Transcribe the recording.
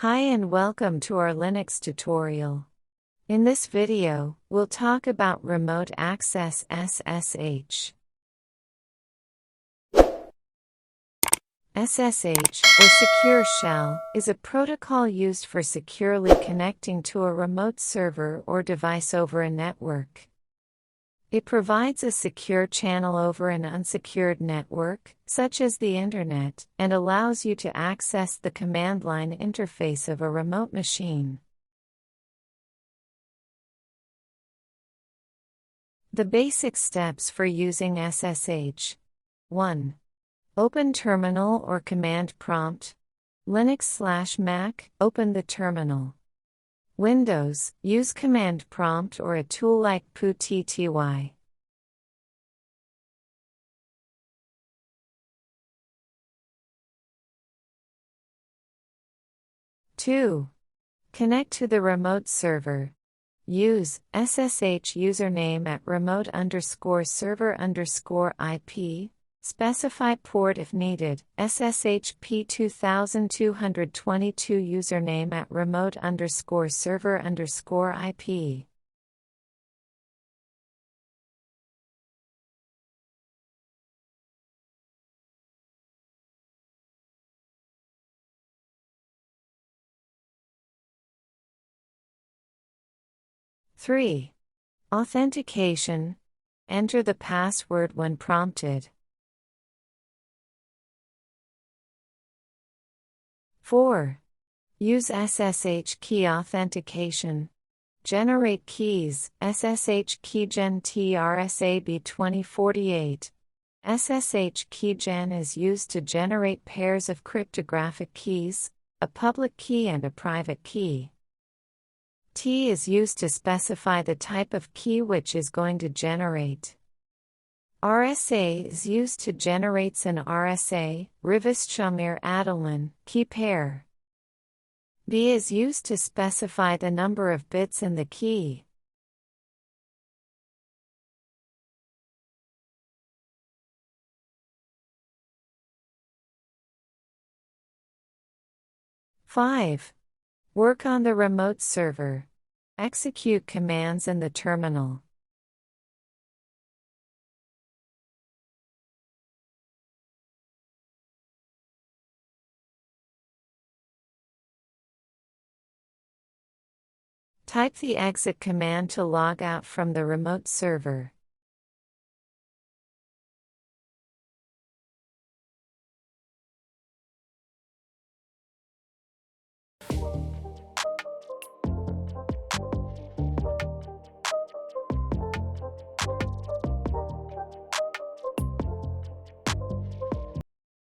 Hi and welcome to our Linux tutorial. In this video, we'll talk about remote access SSH. SSH, or Secure Shell, is a protocol used for securely connecting to a remote server or device over a network. It provides a secure channel over an unsecured network, such as the Internet, and allows you to access the command line interface of a remote machine. The basic steps for using SSH. 1. Open terminal or command prompt. Linux/Mac, open the terminal. Windows, use command prompt or a tool like putty. 2. Connect to the remote server. Use SSH username at remote_server_IP. Specify port if needed. SSH P2222 username at remote_server_IP. Three. Authentication. Enter the password when prompted. 4. Use SSH key authentication. Generate keys. SSH keygen TRSAB 2048. SSH keygen is used to generate pairs of cryptographic keys, a public key and a private key. T is used to specify the type of key which is going to generate. RSA is used to generate an RSA, Rivestjammer Adelan, key pair. B is used to specify the number of bits in the key. Five. Work on the remote server. Execute commands in the terminal. Type the exit command to log out from the remote server.